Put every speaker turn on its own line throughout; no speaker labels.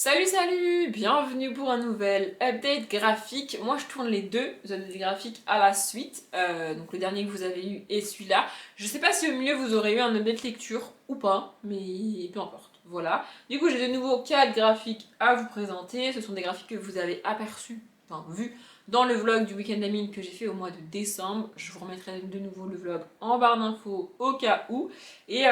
Salut, bienvenue pour un nouvel update graphique. Moi je tourne les deux updates graphiques à la suite, donc le dernier que vous avez eu et celui-là. Je sais pas si au milieu vous aurez eu un update lecture ou pas, mais peu importe, voilà. Du coup j'ai de nouveaux 4 graphiques à vous présenter, ce sont des graphiques que vous avez aperçus, enfin vus dans le vlog du week-end d'Amine que j'ai fait au mois de décembre. Je vous remettrai de nouveau le vlog en barre d'infos au cas où. Et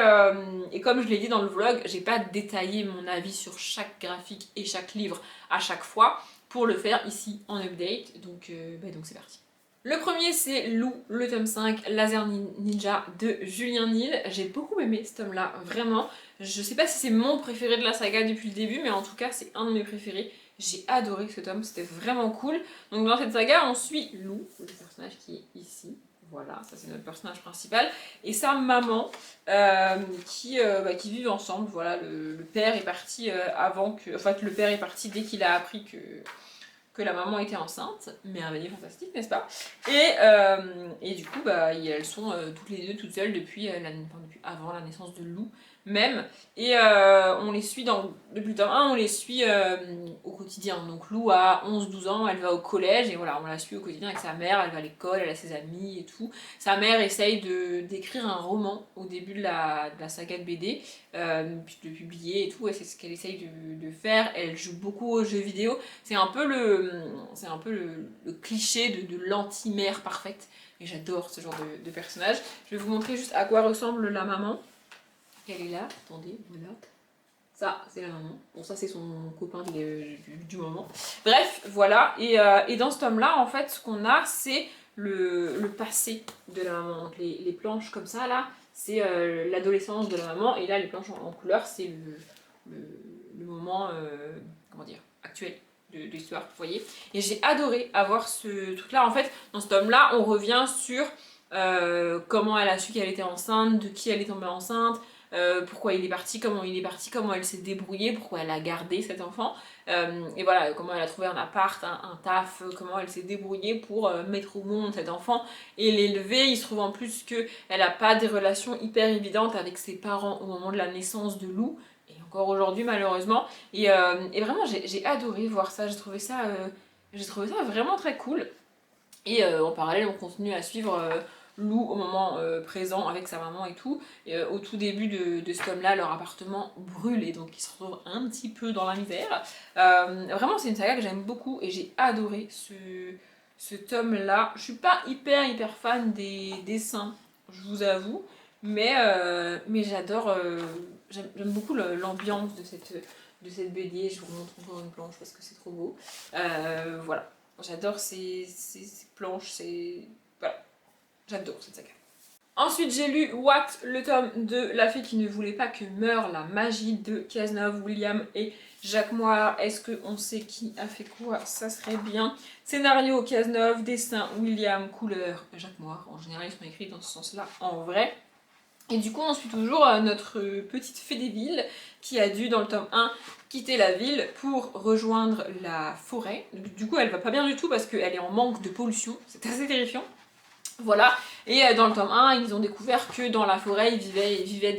comme je l'ai dit dans le vlog, j'ai pas détaillé mon avis sur chaque graphique et chaque livre à chaque fois pour le faire ici en update. Donc c'est parti. Le premier c'est Lou, le tome 5, Laser Ninja de Julien Nil. J'ai beaucoup aimé ce tome là, vraiment. Je sais pas si c'est mon préféré de la saga depuis le début, mais en tout cas c'est un de mes préférés. J'ai adoré ce tome, c'était vraiment cool. Donc dans cette saga on suit Lou, le personnage qui est ici. Voilà, ça c'est notre personnage principal. Et sa maman qui vivent ensemble. Voilà, le père est parti avant que. Enfin, le père est parti dès qu'il a appris que la maman était enceinte. Merveilleux, fantastique, n'est-ce pas? Et du coup, elles sont toutes les deux toutes seules depuis avant la naissance de Lou même. Et on les suit depuis le tome 1, on les suit au quotidien. Donc Lou a 11-12 ans, elle va au collège et voilà, on la suit au quotidien avec sa mère, elle va à l'école, elle a ses amis et tout. Sa mère essaye d'écrire un roman au début de la saga de BD, puis de le publier et tout, et c'est ce qu'elle essaye de faire. Elle joue beaucoup aux jeux vidéo. C'est un peu le cliché de l'anti-mère parfaite. Et j'adore ce genre de personnage. Je vais vous montrer juste à quoi ressemble la maman. Elle est là, attendez, voilà. Ça, c'est la maman. Bon, ça, c'est son copain du moment. Bref, voilà. Et dans ce tome-là, en fait, ce qu'on a, c'est le passé de la maman. Donc, les planches comme ça, là, c'est l'adolescence de la maman. Et là, les planches en couleur, c'est le moment, comment dire, actuel de l'histoire, vous voyez. Et j'ai adoré avoir ce truc-là. En fait, dans ce tome-là, on revient sur comment elle a su qu'elle était enceinte, de qui elle est tombée enceinte, pourquoi il est parti, comment elle s'est débrouillée, pourquoi elle a gardé cet enfant, et voilà, comment elle a trouvé un appart, un taf, comment elle s'est débrouillée pour mettre au monde cet enfant et l'élever. Il se trouve en plus qu'elle n'a pas des relations hyper évidentes avec ses parents au moment de la naissance de Lou, et encore aujourd'hui malheureusement, et vraiment j'ai adoré voir ça, j'ai trouvé ça vraiment très cool. Et en parallèle, on continue à suivre Lou au moment présent avec sa maman et tout. Et au tout début de ce tome-là, leur appartement brûle et donc ils se retrouvent un petit peu dans la misère. Vraiment, c'est une saga que j'aime beaucoup et j'ai adoré ce tome-là. Je suis pas hyper fan des dessins, je vous avoue, mais j'adore, j'aime beaucoup l'ambiance de cette BD. Je vous remontre encore une planche parce que c'est trop beau. Voilà. J'adore ces planches, voilà, j'adore cette saga. Ensuite, j'ai lu What, le tome de La fée qui ne voulait pas que meure la magie de Cazeneuve, William et Jacques Moir. Est-ce qu'on sait qui a fait quoi? Ça serait bien. Scénario Cazeneuve, dessin William, couleur Jacques Moir. En général, ils sont écrits dans ce sens-là en vrai. Et du coup, on suit toujours notre petite fée des villes qui a dû, dans le tome 1, quitter la ville pour rejoindre la forêt. Du coup, elle va pas bien du tout parce qu'elle est en manque de pollution. C'est assez terrifiant. Voilà. Et dans le tome 1, ils ont découvert que dans la forêt, il vivait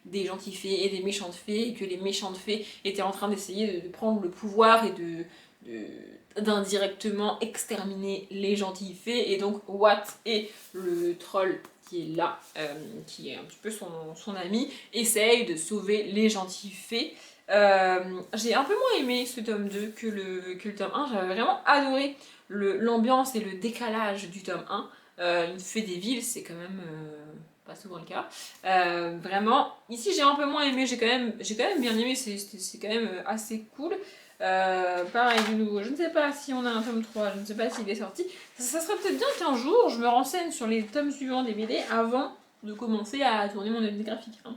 des gentilles fées et des méchantes fées, et que les méchantes fées étaient en train d'essayer de prendre le pouvoir et d'indirectement exterminer les gentilles fées. Et donc, Watt et le troll qui est là, qui est un petit peu son ami, essaye de sauver les gentilles fées. J'ai un peu moins aimé ce tome 2 que le tome 1. J'avais vraiment adoré l'ambiance et le décalage du tome 1. Une fée des villes, c'est quand même pas souvent le cas. Vraiment, ici j'ai un peu moins aimé, j'ai quand même bien aimé, c'est quand même assez cool. Pareil, de nouveau, je ne sais pas si on a un tome 3, je ne sais pas s'il est sorti. Ça serait peut-être bien qu'un jour je me renseigne sur les tomes suivants des BD avant de commencer à tourner mon avis graphique. Hein.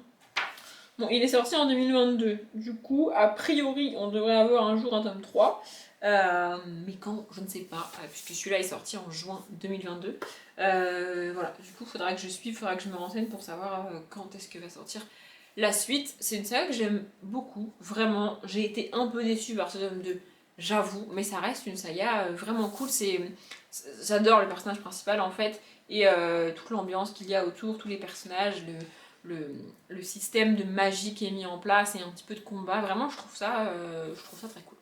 Bon, il est sorti en 2022, du coup, a priori, on devrait avoir un jour un tome 3. Mais quand, je ne sais pas, puisque celui-là est sorti en juin 2022. Voilà, du coup, faudra que je suive, faudra que je me renseigne pour savoir quand est-ce que va sortir la suite. C'est une saga que j'aime beaucoup, vraiment. J'ai été un peu déçue par ce tome 2, j'avoue, mais ça reste une saga vraiment cool. J'adore le personnage principal en fait, et toute l'ambiance qu'il y a autour, tous les personnages, le système de magie qui est mis en place et un petit peu de combat. Vraiment, je trouve ça très cool.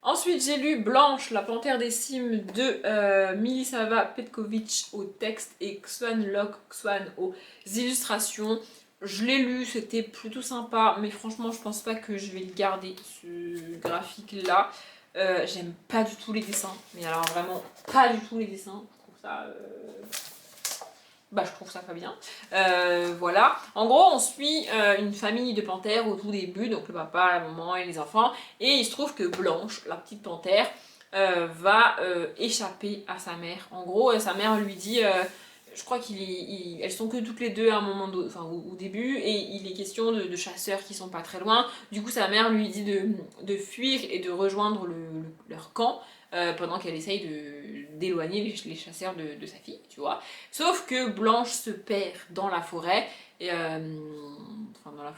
Ensuite, j'ai lu Blanche, la panthère des cimes de Milisava Petkovic au texte et Xuan Lok Xuan aux illustrations. Je l'ai lu, c'était plutôt sympa, mais franchement, je pense pas que je vais le garder, ce graphique-là. J'aime pas du tout les dessins, mais alors vraiment pas du tout les dessins. Je trouve ça pas bien. Voilà. En gros, on suit une famille de panthères au tout début, donc le papa, la maman et les enfants. Et il se trouve que Blanche, la petite panthère, va échapper à sa mère. En gros, sa mère lui dit, je crois qu'elles sont que toutes les deux à un moment au début, et il est question de chasseurs qui sont pas très loin. Du coup, sa mère lui dit de fuir et de rejoindre leur camp. Pendant qu'elle essaye d'éloigner les chasseurs de sa fille, tu vois. Sauf que Blanche se perd dans la forêt, dans la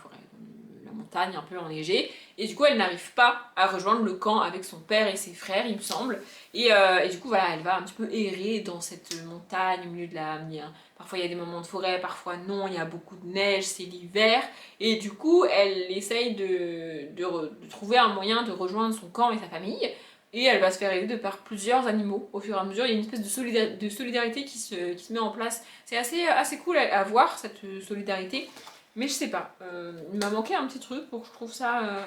montagne un peu enneigée, et du coup elle n'arrive pas à rejoindre le camp avec son père et ses frères, il me semble, et du coup voilà, elle va un petit peu errer dans cette montagne au milieu de la... Parfois il y a des moments de forêt, parfois non, il y a beaucoup de neige, c'est l'hiver, et du coup elle essaye de trouver un moyen de rejoindre son camp et sa famille. Et elle va se faire aider par plusieurs animaux au fur et à mesure. Il y a une espèce de solidarité qui se met en place. C'est assez cool à voir, cette solidarité. Mais je sais pas, il m'a manqué un petit truc pour que je trouve ça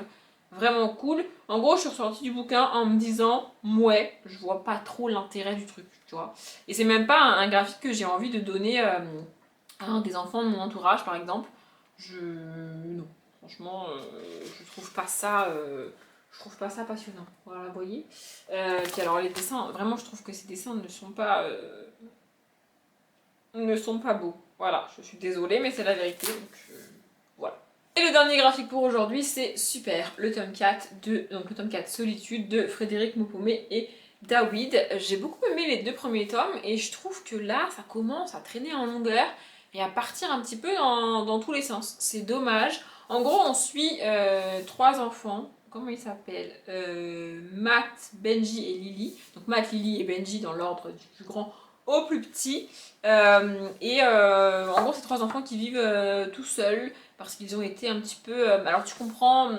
vraiment cool. En gros, je suis ressortie du bouquin en me disant, ouais, je vois pas trop l'intérêt du truc, tu vois. Et c'est même pas un graphique que j'ai envie de donner à un des enfants de mon entourage, par exemple. Non, franchement, je trouve pas ça... je trouve pas ça passionnant. Voilà, vous voyez. Puis alors les dessins, vraiment je trouve que ces dessins ne sont pas beaux. Voilà, je suis désolée, mais c'est la vérité. Donc voilà. Et le dernier graphique pour aujourd'hui, c'est Super, le tome 4 donc le tome 4 Solitude de Frédéric Mopomé et David. J'ai beaucoup aimé les deux premiers tomes et je trouve que là, ça commence à traîner en longueur et à partir un petit peu dans tous les sens. C'est dommage. En gros, on suit trois enfants. Comment ils s'appellent Matt, Benji et Lily. Donc Matt, Lily et Benji dans l'ordre du plus grand au plus petit. En gros, c'est trois enfants qui vivent tout seuls parce qu'ils ont été un petit peu... alors tu comprends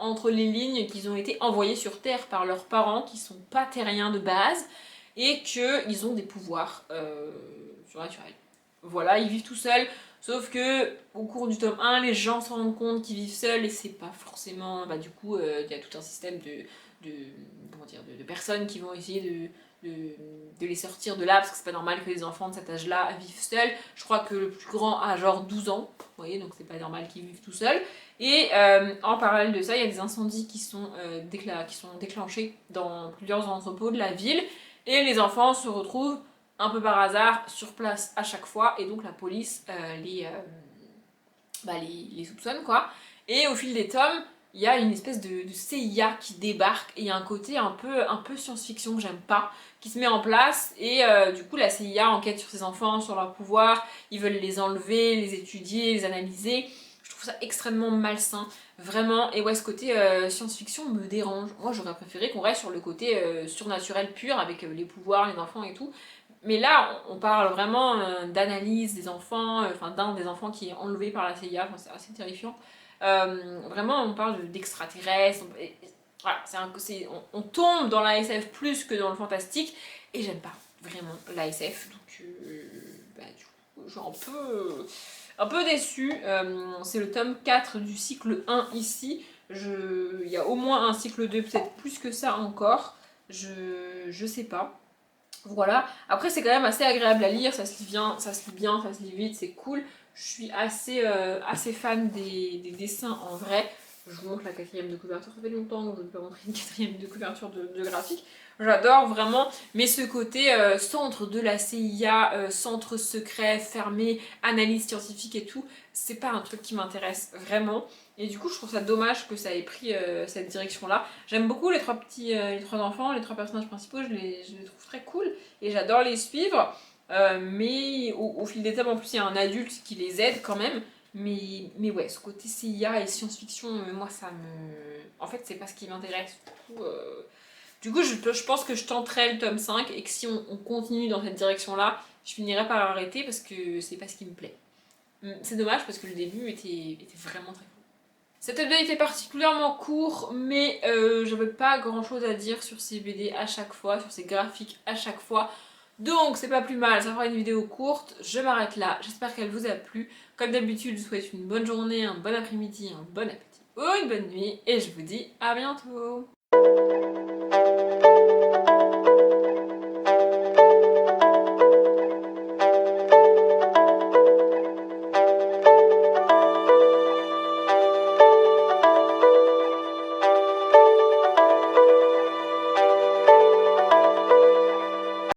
entre les lignes qu'ils ont été envoyés sur Terre par leurs parents qui sont pas terriens de base et qu'ils ont des pouvoirs surnaturels. Voilà, ils vivent tout seuls. Sauf que au cours du tome 1, les gens se rendent compte qu'ils vivent seuls et c'est pas forcément... du coup, il y a tout un système de personnes qui vont essayer de les sortir de là, parce que c'est pas normal que les enfants de cet âge-là vivent seuls. Je crois que le plus grand a genre 12 ans, vous voyez, donc c'est pas normal qu'ils vivent tout seuls. Et en parallèle de ça, il y a des incendies qui sont déclenchés dans plusieurs entrepôts de la ville, et les enfants se retrouvent un peu par hasard sur place à chaque fois, et donc la police les soupçonne, quoi. Et au fil des tomes, il y a une espèce de CIA qui débarque, et il y a un côté un peu science-fiction que j'aime pas, qui se met en place, et du coup la CIA enquête sur ses enfants, sur leur pouvoir, ils veulent les enlever, les étudier, les analyser. Je trouve ça extrêmement malsain, vraiment, et ouais, ce côté science-fiction me dérange. Moi j'aurais préféré qu'on reste sur le côté surnaturel pur, avec les pouvoirs, les enfants et tout. Mais là, on parle vraiment d'analyse des enfants, d'un des enfants qui est enlevé par la CIA, c'est assez terrifiant. Vraiment, on parle d'extraterrestres. Voilà, on tombe dans la SF plus que dans le fantastique, et j'aime pas vraiment la SF, donc du coup, je suis un peu déçue. C'est le tome 4 du cycle 1 ici. Il y a au moins un cycle 2, peut-être plus que ça encore. Je sais pas. Voilà. Après, c'est quand même assez agréable à lire, ça se lit bien, ça se lit vite, c'est cool. Je suis assez fan des dessins en vrai. Je vous montre la quatrième de couverture, ça fait longtemps que je ne peux montrer une quatrième de couverture de graphique. J'adore vraiment, mais ce côté centre de la CIA, centre secret, fermé, analyse scientifique et tout, c'est pas un truc qui m'intéresse vraiment. Et du coup, je trouve ça dommage que ça ait pris cette direction-là. J'aime beaucoup les trois enfants, les trois personnages principaux, je les trouve très cool et j'adore les suivre. Mais au fil des tomes, en plus, il y a un adulte qui les aide quand même. Mais ouais, ce côté CIA et science-fiction, moi, ça me... En fait, c'est pas ce qui m'intéresse. Du coup, je pense que je tenterai le tome 5 et que si on continue dans cette direction-là, je finirai par arrêter parce que c'est pas ce qui me plaît. C'est dommage parce que le début était vraiment très cool. Cet update était particulièrement court, mais j'avais pas grand chose à dire sur ces BD à chaque fois, sur ces graphiques à chaque fois. Donc c'est pas plus mal, ça fera une vidéo courte, je m'arrête là, j'espère qu'elle vous a plu. Comme d'habitude, je vous souhaite une bonne journée, un bon après-midi, un bon appétit ou une bonne nuit, et je vous dis à bientôt.